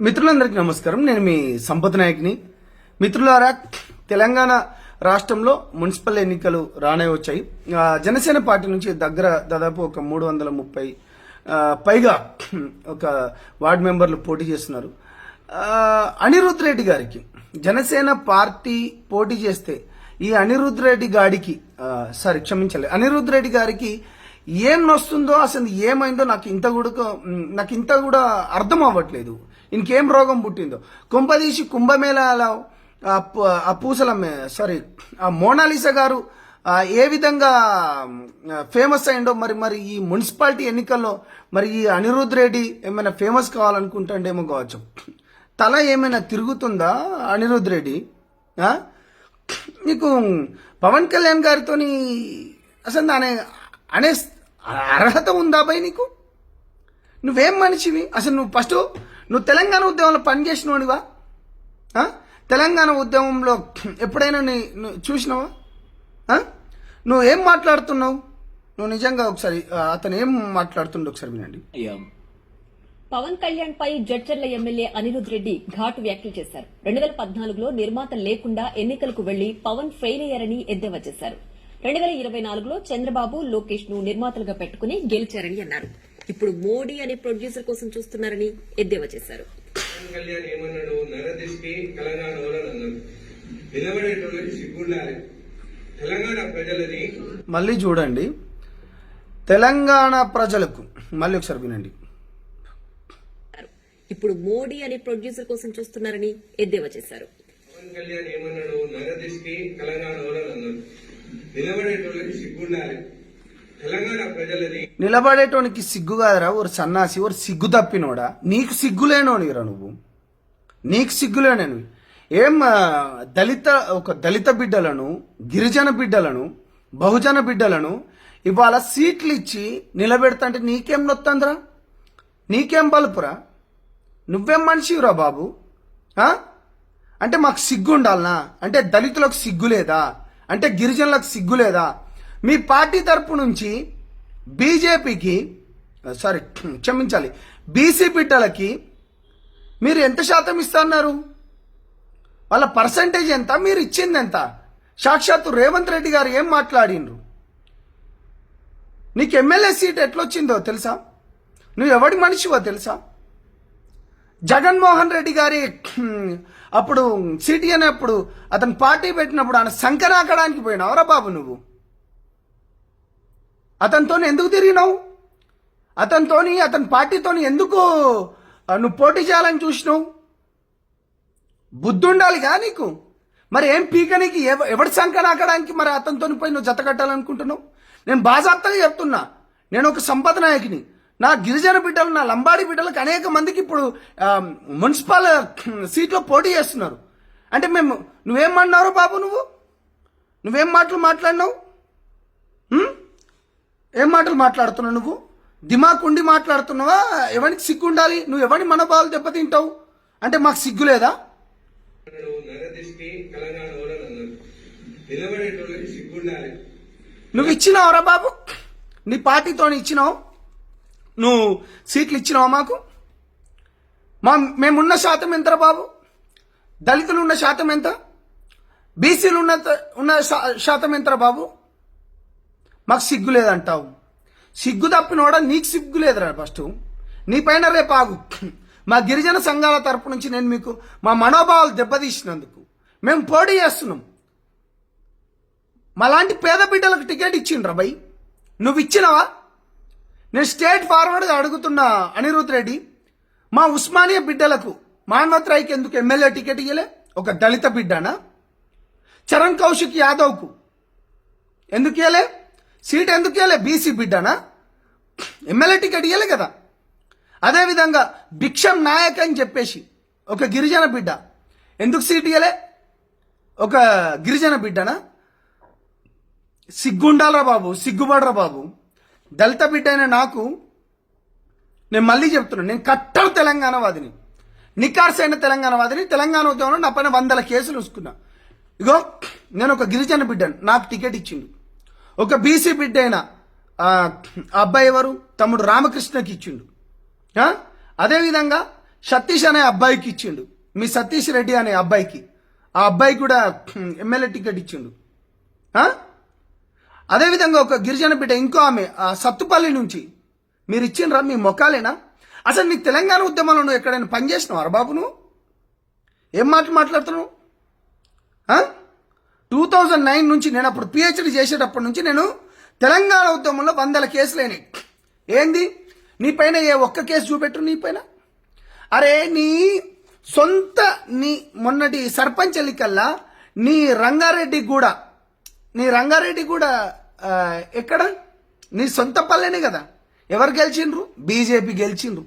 మిత్రులందరికీ నమస్కారం. నేను మీ సంపత్ నాయక్ని. మిత్రులారా, తెలంగాణ రాష్ట్రంలో మున్సిపల్ ఎన్నికలు రానే వచ్చాయి. జనసేన పార్టీ నుంచి దాదాపు ఒక 330 పైగా ఒక వార్డు మెంబర్లు పోటీ చేస్తున్నారు. అనిరుద్ రెడ్డి గారికి జనసేన పార్టీ పోటీ చేస్తే ఈ అనిరుద్ రెడ్డి గారికి ఏం నొస్తుందో, అసలు ఏమైందో నాకు ఇంత కూడా అర్థం అవ్వట్లేదు. ఇంకేం రోగం పుట్టిందో కొంపదీసి కుంభమేళాలో ఆ మోనాలిసా గారు ఏ విధంగా ఫేమస్ అయిందో మరి ఈ మున్సిపాలిటీ ఎన్నికల్లో మరి ఈ అనిరుద్ రెడ్డి ఏమైనా ఫేమస్ కావాలనుకుంటాడేమో కావచ్చు. తల ఏమైనా తిరుగుతుందా అనిరుద్ రెడ్డి? నీకు పవన్ కళ్యాణ్ గారితోని అసలు అనే అర్హత ఉందా బై? నువ్వేం మనిషివి అసలు? నువ్వు తెలంగాణ ఉద్యమంలో పనిచేసినవాడివా? తెలంగాణ ఉద్యమంలో ఎప్పుడైనా చూసినావా? నువ్వు ఏం మాట్లాడుతున్నావు? నువ్వు నిజంగా ఒకసారి అతను ఏం మాట్లాడుతుండో ఒకసారి వినండి. పవన్ కళ్యాణ్ పై జడ్చర్ల ఎమ్మెల్యే అనిరుద్ రెడ్డి ఘాటు వ్యాఖ్యలు చేశారు. 2014లో నిర్మాత లేకుండా ఎన్నికలకు వెళ్లి పవన్ ఫెయిల్ అయ్యారని ఎద్దేవా చేశారు. 2024లో చంద్రబాబు, లోకేష్ ను నిర్మాతలుగా పెట్టుకుని గెలిచారని అన్నారు. ఇప్పుడు మోడీ అనే ప్రొడ్యూసర్ కోసం చూస్తున్నారని ఎద్దేవా చేశారు. మళ్ళీ చూడండి, తెలంగాణ ప్రజలకు మళ్ళీ ఒకసారి వినండి. ఇప్పుడు మోడీ అనే ప్రొడ్యూసర్ కోసం చూస్తున్నారని ఎద్దేవా చేశారు. పవన్ కళ్యాణ్ ఏమన్నాడు? నరదిష్టి తెలంగాణ నిలబడేటోళ్ళకి సిగ్గుండాలి. తెలంగాణ ప్రజలది నిలబడేటోనికి సిగ్గు కాదురా, ఒక సన్నాసి, ఒక సిగ్గు తప్పినోడా. నీకు సిగ్గులేనోనిరా నువ్వు. నీకు సిగ్గులేనవి ఏం? దళిత బిడ్డలను, గిరిజన బిడ్డలను, బహుజన బిడ్డలను ఇవాళ సీట్లు ఇచ్చి నిలబెడతాంటే నీకేం నొత్తందిరా? నీకేం బలుపురా? నువ్వేం మనిషిరా బాబు? అంటే మాకు సిగ్గు ఉండాలనా? అంటే దళితులకు సిగ్గు లేదా? అంటే గిరిజనులకు సిగ్గు లేదా? మీ పార్టీ తరపు నుంచి బీజేపీకి క్షమించాలి, బీసీ బిడ్డలకి మీరు ఎంత శాతం ఇస్తున్నారు? వాళ్ళ పర్సంటేజ్ ఎంత? మీరు ఇచ్చింది ఎంత? సాక్షాత్తు రేవంత్ రెడ్డి గారు ఏం మాట్లాడినరు? నీకు ఎమ్మెల్యే సీట్ ఎట్లొచ్చిందో తెలుసా? నువ్వు ఎవడి మనిషివో తెలుసా? జగన్మోహన్ రెడ్డి గారి అప్పుడు సిటీ అనేప్పుడు అతను పార్టీ పెట్టినప్పుడు ఆయన సంకనాకడానికి పోయినావురా బాబు నువ్వు? అతనితో ఎందుకు తిరిగినావు? అతని పార్టీతోని ఎందుకు నువ్వు పోటీ చేయాలని చూసినావు? బుద్ధి ఉండాలిగా నీకు. మరి ఏం పీకనికి ఎవడి సంకనాకడానికి మరి అతనితో పోయి నువ్వు జత కట్టాలనుకుంటున్నావు? నేను బాజాప్తగా చెప్తున్నా, నేను ఒక సంపద నాయకుని. నా గిరిజన బిడ్డలు, నా లంబాడి బిడ్డలకు అనేక మందికి ఇప్పుడు మున్సిపల్ సీట్లో పోటీ చేస్తున్నారు. అంటే నువ్వేమన్నావు బాబు? నువ్వేం మాటలు మాట్లాడినావు? ఏం మాటలు మాట్లాడుతున్నావు నువ్వు? దిమాక్ ఉండి మాట్లాడుతున్నావా? ఎవరికి సిగ్గు ఉండాలి? నువ్వు ఎవరి మనోభావాలు దెబ్బతింటావు? అంటే మాకు సిగ్గు లేదా? నువ్వు ఇచ్చినావురా బాబు? నీ పార్టీతో ఇచ్చినావు? నువ్వు సీట్లు ఇచ్చినావా మాకు? మేమున్న శాతం ఎంతరా బాబు? దళితులు ఉన్న శాతం ఎంత? బీసీలు ఉన్న శాతం ఎంతరా బాబు? మాకు సిగ్గు లేదంటావు. సిగ్గు తప్పినోడా? నీకు సిగ్గు లేదురా. ఫస్ట్ నీ పైన రేపు ఆగు. మా గిరిజన సంఘాల తరపు నుంచి నేను మీకు మా మనోభావాలు దెబ్బతీసినందుకు మేము పోటీ చేస్తున్నాం. మాలాంటి పేద బిడ్డలకు టికెట్ ఇచ్చిండ్రా బై? నువ్వు ఇచ్చినవా? నేను స్టేట్ ఫార్వర్డ్గా అడుగుతున్నా అనిరుద్ రెడ్డి, మా ఉస్మానియా బిడ్డలకు మాన్వత్ రాయ్కి ఎందుకు ఎమ్మెల్యే టికెట్ ఇయ్యలే? ఒక దళిత బిడ్డనా? చరణ్ కౌశిక్ యాదవ్కు ఎందుకు ఇయ్యలే? సీట్ ఎందుకు ఇయ్యలే? బీసీ బిడ్డనా? ఎమ్మెల్యే టికెట్ ఇయ్యలే కదా. అదేవిధంగా భిక్షం నాయక్ అని చెప్పేసి ఒక గిరిజన బిడ్డ, ఎందుకు సీట్ ఇయ్యలే? ఒక గిరిజన బిడ్డనా? సిగ్గుండాలరా బాబు, సిగ్గుపడరా బాబు. దళిత బిడ్డ అయిన నాకు, నేను మళ్ళీ చెప్తున్నాను, నేను కట్టరు తెలంగాణవాదిని, నికార్సైన తెలంగాణవాదిని. తెలంగాణ ఉద్యమంలో నా పైన 100 కేసులు చూసుకున్నా. ఇగో నేను ఒక గిరిజన బిడ్డను, నాకు టికెట్ ఇచ్చిండు. ఒక బీసీ బిడ్డ అయిన అబ్బాయి ఎవరు? తమ్ముడు రామకృష్ణకి ఇచ్చిండు. అదేవిధంగా సతీష్ అనే అబ్బాయికి ఇచ్చిండు, మీ సతీష్ రెడ్డి అనే అబ్బాయికి. ఆ అబ్బాయి కూడా ఎమ్మెల్యే టికెట్ ఇచ్చిండు. అదేవిధంగా ఒక గిరిజన బిడ్డ ఇంకో ఆమె సత్తుపల్లి నుంచి మీరు ఇచ్చిండ్రా? మీ మొక్కాలేనా? అసలు నీ తెలంగాణ ఉద్యమంలో నువ్వు ఎక్కడైనా పనిచేసినావు బాబు? నువ్వు ఏం మాట్లాడుతున్నావు? 2009 నుంచి నేను అప్పుడు పిహెచ్డి చేసేటప్పటి నుంచి నేను తెలంగాణ ఉద్యమంలో 100 కేసులేని. ఏంది నీ పైన ఏ ఒక్క కేసు చూపెట్టు నీ పైన? అరే నీ సొంత నీ మొన్నటి సర్పంచ్ ఎన్నికల్లా నీ రంగారెడ్డి కూడా ఎక్కడ? నీ సొంత పల్లెనే కదా. ఎవరు గెలిచిండ్రు? బీజేపీ గెలిచిండ్రు.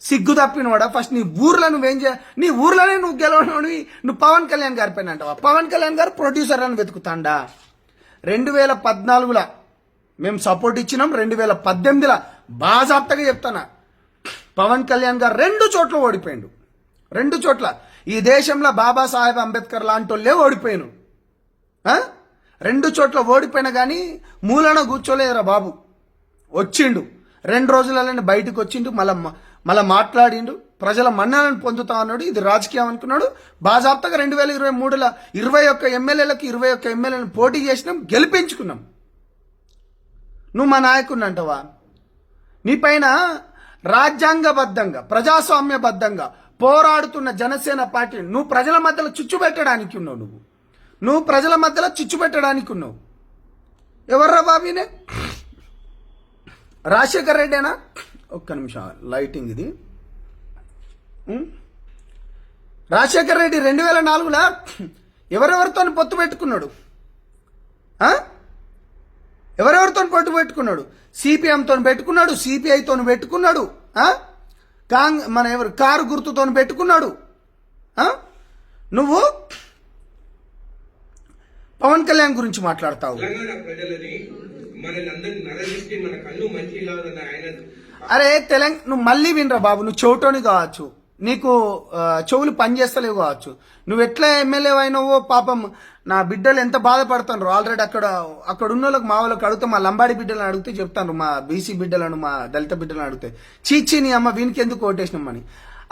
సిగ్గు తప్పినవాడా? ఫస్ట్ నీ ఊర్లో నువ్వేం నీ ఊర్లోనే నువ్వు గెలవని నువ్వు పవన్ కళ్యాణ్ గారి పైన అంటావా? పవన్ కళ్యాణ్ గారు ప్రొడ్యూసర్ అని వెతుకుతాండా? 2014లో మేము సపోర్ట్ ఇచ్చినాం. 2018లో బాజాప్తగా చెప్తానా, పవన్ కళ్యాణ్ గారు 2 చోట్ల ఓడిపోయిండు. 2 చోట్ల ఈ దేశంలో బాబాసాహెబ్ అంబేద్కర్ లాంటి వాళ్ళే ఓడిపోయాను. 2 చోట్ల ఓడిపోయినా కానీ మూలన కూర్చోలేదురా బాబు. వచ్చిండు 2 రోజులలోనే బయటకు వచ్చిండు. మళ్ళా మాట్లాడిండు. ప్రజల మన్ననను పొందుతా అన్నాడు. ఇది రాజకీయం అనుకున్నాడు. బాజాప్తగా 2023లో 21 ఎమ్మెల్యేలకు 21 ఎమ్మెల్యేలను పోటీ చేసినాం, గెలిపించుకున్నాం. నువ్వు మా నాయకుడిని అంటావా? నీ పైన రాజ్యాంగబద్ధంగా ప్రజాస్వామ్యబద్ధంగా పోరాడుతున్న జనసేన పార్టీ నువ్వు ప్రజల మధ్యలో చిచ్చు పెట్టడానికి ఉన్నావు. నువ్వు ప్రజల మధ్యలో చిచ్చు పెట్టడానికి ఉన్నావు. ఎవర్రా బాబీనే? రాజశేఖర్ రెడ్డేనా? ఒక్క నిమిషం లైటింగ్ ఇది. రాజశేఖర్ రెడ్డి 2004లో ఎవరెవరితో పొత్తు పెట్టుకున్నాడు? ఎవరెవరితో పొత్తు పెట్టుకున్నాడు? సిపిఎంతో పెట్టుకున్నాడు, సిపిఐతో పెట్టుకున్నాడు, మన ఎవరు కారు గుర్తుతో పెట్టుకున్నాడు. నువ్వు పవన్ కళ్యాణ్ గురించి మాట్లాడతావు. తెలంగాణ ప్రజలని మనల్ని అందరినీ నరదిష్టి మన కళ్ళు మంచి లాగా ఆయన అరే నువ్వు మళ్ళీ వినరా బాబు. నువ్వు చెవిటోని కావచ్చు, నీకు చెవులు పనిచేస్తలేవు కావచ్చు. నువ్వు ఎట్లా ఎమ్మెల్యే అయినావో పాపం నా బిడ్డలు ఎంత బాధపడుతున్నారు. ఆల్రెడీ అక్కడ ఉన్న వాళ్ళకి, మా వాళ్ళకి అడిగితే, మా లంబాడి బిడ్డలను అడిగితే చెప్తాను, మా బీసీ బిడ్డలను, మా దళిత బిడ్డలను అడిగితే చీచి నీ అమ్మ వీనికి ఎందుకు ఓటేసినామని.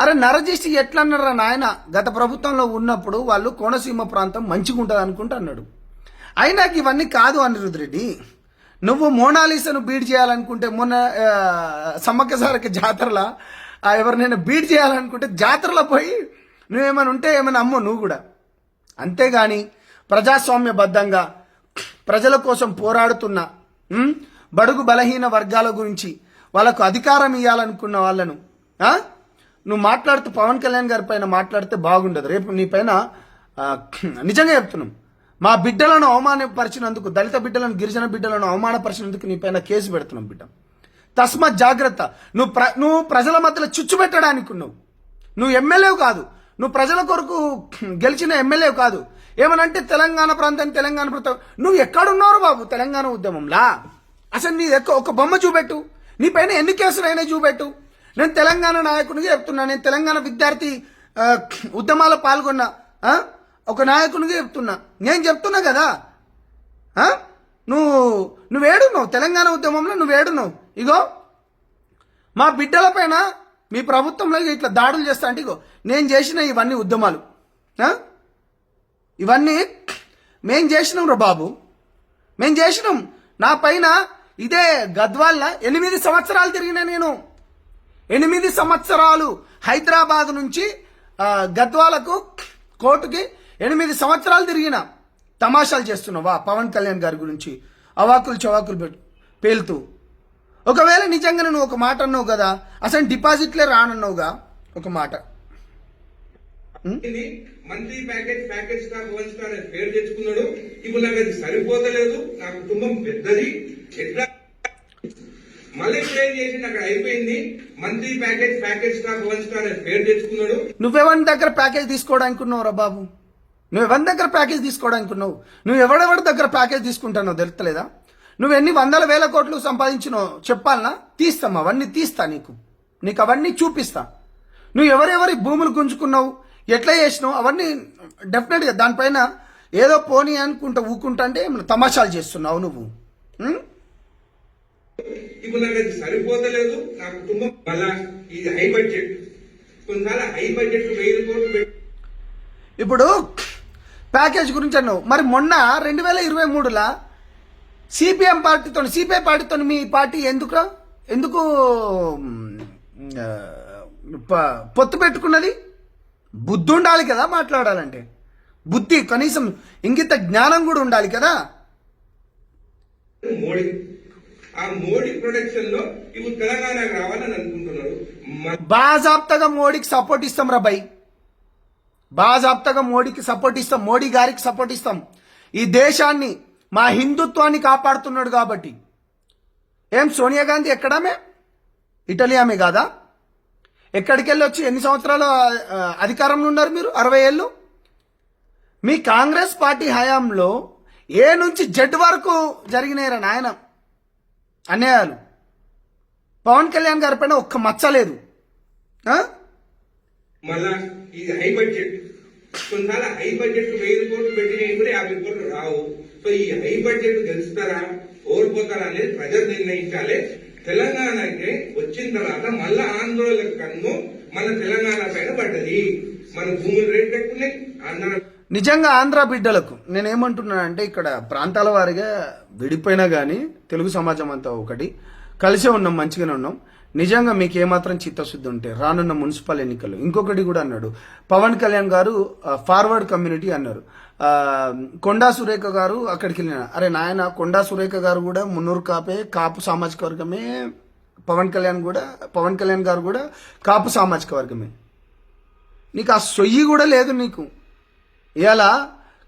అరే నరజిష్టి ఎట్లా అన్నారా నాయన? గత ప్రభుత్వంలో ఉన్నప్పుడు వాళ్ళు కోనసీమ ప్రాంతం మంచిగా ఉంటుంది అనుకుంటా అన్నాడు. అయినాక ఇవన్నీ కాదు అనిరుద్ రెడ్డి. నువ్వు మోనాలిసాను బీడ్ చేయాలనుకుంటే, మొన్న సమ్మక్క సారక్క జాతరలా ఎవరినైనా బీడ్ చేయాలనుకుంటే జాతరలో పోయి నువ్వేమైనా ఉంటే ఏమైనా అమ్మో నువ్వు కూడా. అంతేగాని ప్రజాస్వామ్యబద్ధంగా ప్రజల కోసం పోరాడుతున్న బడుగు బలహీన వర్గాల గురించి వాళ్ళకు అధికారం ఇవ్వాలనుకున్న వాళ్ళను నువ్వు మాట్లాడుతూ పవన్ కళ్యాణ్ గారి పైన మాట్లాడితే బాగుండదు. రేపు నీ పైన నిజంగా చెప్తున్నాం, మా బిడ్డలను అవమానపరిచినందుకు, దళిత బిడ్డలను, గిరిజన బిడ్డలను అవమానపరిచినందుకు నీ పైన కేసు పెడుతున్నాం బిడ్డ. తస్మాత్ జాగ్రత్త. నువ్వు ప్రజల మధ్యలో చిచ్చు పెట్టడానికి నువ్వు ఎమ్మెల్యేవు కాదు. నువ్వు ప్రజల కొరకు గెలిచిన ఎమ్మెల్యేవు కాదు. ఏమనంటే తెలంగాణ ప్రాంతం నువ్వు ఎక్కడున్నావు బాబు తెలంగాణ ఉద్యమంలా? అసలు నీ ఒక బొమ్మ చూపెట్టు, నీ పైన ఎన్ని కేసులు అయినా చూపెట్టు. నేను తెలంగాణ నాయకునిగా చెప్తున్నా, నేను తెలంగాణ విద్యార్థి ఉద్యమాల్లో పాల్గొన్నా ఒక నాయకునిగా చెప్తున్నా. నేను చెప్తున్నా కదా, నువ్వేడున్నావు తెలంగాణ ఉద్యమంలో, నువ్వేడున్నావు. ఇగో మా బిడ్డల పైన మీ ప్రభుత్వంలో ఇట్లా దాడులు చేస్తా అంటే, ఇగో నేను చేసిన ఇవన్నీ ఉద్యమాలు, ఇవన్నీ మేం చేసినాం రా బాబు, మేం చేసినాం. నా పైన ఇదే గద్వాల్లో 8 సంవత్సరాలు తిరిగినా నేను. 8 సంవత్సరాలు హైదరాబాద్ నుంచి గద్వాలకు కోర్టుకి 8 సంవత్సరాలు తిరిగిన. తమాషాలు చేస్తున్నావా పవన్ కళ్యాణ్ గారి గురించి అవాకులు చవాకులు పేలుతూ? ఒకవేళ నిజంగా నువ్వు ఒక మాట అన్నావు కదా, అసలు డిపాజిట్లే రానన్నావుగా ఒక మాట. మంత్లీ ప్యాకేజ్ స్టాక్ 1 స్టార్ అని పేరు తెచ్చుకున్నాడు. ఇప్పుడు నాకు అది సరిపోతలేదు, నా కుటుంబం పెద్దది, ఎట్లా మళ్ళీ ఏం చేసింది అక్కడ అయిపోయింది. మంత్లీ ప్యాకేజ్ స్టాక్ 1 స్టార్ అని పేరు తెచ్చుకున్నాడు. నువ్వెవరి దగ్గర ప్యాకేజ్ తీసుకోవడానికి ఉన్నావు రా బాబు? నువ్వెవరి దగ్గర ప్యాకేజ్ తీసుకోవడానికి ఉన్నావు? నువ్వు ఎవరెవరి దగ్గర ప్యాకేజ్ తీసుకుంటానో తెలుస్తలేదా? నువ్వు ఎన్ని 100,000 కోట్లు సంపాదించినావు చెప్పాలనా? తీస్తామా అవన్నీ, తీస్తా నీకు అవన్నీ చూపిస్తా. నువ్వు ఎవరెవరి భూములు గుంజుకున్నావు, ఎట్లా చేసినావు అవన్నీ డెఫినెట్గా దానిపైన ఏదో పోనీ అనుకుంటా ఊకుంటా అంటే తమాషాలు చేస్తున్నావు నువ్వు. ఇప్పుడు నాకు అది సరిపోతలేదు, నా కుటుంబం వల్ల ఇది హై బడ్జెట్ కొన్నిసార్లు హై బడ్జెట్ 1000 కోట్లు పెట్టి ఇప్పుడు ప్యాకేజ్ గురించి అన్నావు. మరి మొన్న 2023లా సిపిఐ పార్టీతో మీ పార్టీ ఎందుకు పొత్తు పెట్టుకున్నది? బుద్ధి ఉండాలి కదా మాట్లాడాలంటే, బుద్ధి కనీసం ఇంగిత జ్ఞానం కూడా ఉండాలి కదా. మోడీ ఆ మోడీ ప్రొడక్షన్ లో ఇప్పుడు తెలంగాణకు రావాలని అనుకుంటున్నారు. బాజాప్తగా మోడీకి సపోర్ట్ ఇస్తాం రా భయ్, బాజాప్తగా మోడీకి సపోర్ట్ ఇస్తాం, మోడీ గారికి సపోర్ట్ ఇస్తాం. ఈ దేశాన్ని మా హిందుత్వాన్ని కాపాడుతున్నాడు కాబట్టి. ఏం సోనియా గాంధీ ఎక్కడామే? ఇటలీ ఆమె కాదా? ఎక్కడికి వెళ్ళి వచ్చి ఎన్ని సంవత్సరాలు అధికారంలో ఉన్నారు మీరు? 60 ఏళ్ళు. మీ కాంగ్రెస్ పార్టీ హయాంలో ఏ నుంచి జెడ్ వరకు జరిగినాయిరా నాయన అన్యాయాలు. పవన్ కళ్యాణ్ గారి పైన ఒక్క మచ్చలేదు. మళ్ళా ఇది హై బడ్జెట్, కొన్నిసార్లు హై బడ్జెట్ 1000 కోట్లు పెట్టినవి కూడా 50 కోట్లు రావు. సో ఈ హై బడ్జెట్ గెలుస్తారా ఓడిపోతారా అనేది ప్రజలు నిర్ణయించాలి. తెలంగాణకి వచ్చిన తర్వాత మళ్ళా ఆందోళన కన్ను మన తెలంగాణ పైన పడ్డది. మన భూముల రేట్లు ఎక్కున్నాయి. నిజంగా ఆంధ్ర బిడ్డలకు నేనేమంటున్నానంటే, ఇక్కడ ప్రాంతాల వారిగా విడిపోయినా కానీ తెలుగు సమాజం అంతా ఒకటి కలిసే ఉన్నాం, మంచిగానే ఉన్నాం. నిజంగా మీకు ఏమాత్రం చిత్తశుద్ధి ఉంటే రానున్న మున్సిపల్ ఎన్నికలు, ఇంకొకటి కూడా అన్నాడు పవన్ కళ్యాణ్ గారు, ఫార్వర్డ్ కమ్యూనిటీ అన్నారు. కొండా సురేఖ గారు అక్కడికి వెళ్ళిన, అరే నాయన కొండా సురేఖ గారు కూడా మున్నూరు కాపు సామాజిక వర్గమే, పవన్ కళ్యాణ్ గారు కూడా కాపు సామాజిక వర్గమే. నీకు ఆ సొయ్యి కూడా లేదు నీకు. ఇలా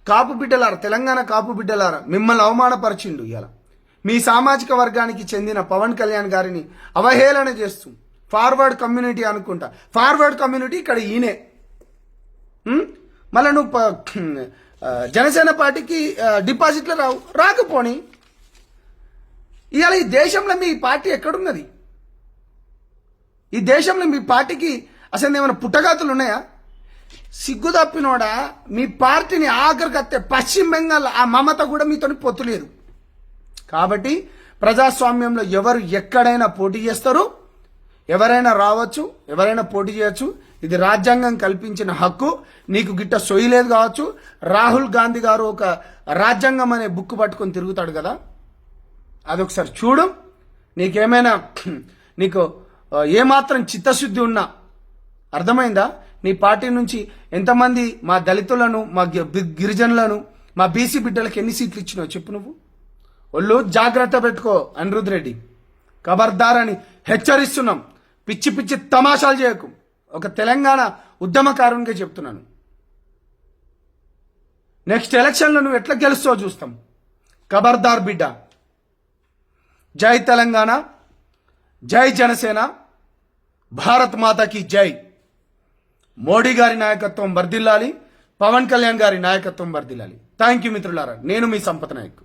కాపు బిడ్డలారా, తెలంగాణ కాపు బిడ్డలారా, మిమ్మల్ని అవమానపరిచిండు. ఇలా మీ సామాజిక వర్గానికి చెందిన పవన్ కళ్యాణ్ గారిని అవహేళన చేస్తూ ఫార్వర్డ్ కమ్యూనిటీ అనుకుంటా. ఫార్వర్డ్ కమ్యూనిటీ ఇక్కడ ఈయనే. మళ్ళీ నువ్వు జనసేన పార్టీకి డిపాజిట్లు రాకపోని ఇవాళ ఈ దేశంలో మీ పార్టీ ఎక్కడున్నది? ఈ దేశంలో మీ పార్టీకి అసలు ఏమైనా పుట్టగాతులు ఉన్నాయా? సిగ్గు తప్పినోడా, మీ పార్టీని ఆఖరికత్తే పశ్చిమ బెంగాల్ ఆ మమత కూడా మీతో పొత్తు లేదు. కాబట్టి ప్రజాస్వామ్యంలో ఎవరు ఎక్కడైనా పోటీ చేస్తారు, ఎవరైనా రావచ్చు, ఎవరైనా పోటీ చేయొచ్చు. ఇది రాజ్యాంగం కల్పించిన హక్కు. నీకు గిట్ట సొయ్యలేదు కావచ్చు. రాహుల్ గాంధీ గారు ఒక రాజ్యాంగం అనే బుక్ పట్టుకొని తిరుగుతాడు కదా, అదొకసారి చూడు. నీకేమైనా నీకు ఏమాత్రం చిత్తశుద్ధి ఉన్నా అర్థమైందా? నీ పార్టీ నుంచి ఎంతమంది మా దళితులను, మా గిరిజనులను, మా బీసీ బిడ్డలకు ఎన్ని సీట్లు ఇచ్చినావు చెప్పు నువ్వు. ఒళ్ళు జాగ్రత్త పెట్టుకో అనిరుద్ రెడ్డి, ఖబర్దార్ అని హెచ్చరిస్తున్నాం. పిచ్చి పిచ్చి తమాషాలు చేయకు. ఒక తెలంగాణ ఉద్యమకారునిగా చెప్తున్నాను. నెక్స్ట్ ఎలక్షన్లో నువ్వు ఎట్లా గెలుస్తావో చూస్తాం. ఖబర్దార్ బిడ్డ. జై తెలంగాణ, జై జనసేన, భారత్ మాతాకి జై. మోడీ గారి నాయకత్వం వర్ధిల్లాలి, పవన్ కళ్యాణ్ గారి నాయకత్వం వర్ధిల్లాలి. థ్యాంక్ యూ మిత్రులారా. నేను మీ సంపత్ నాయక్.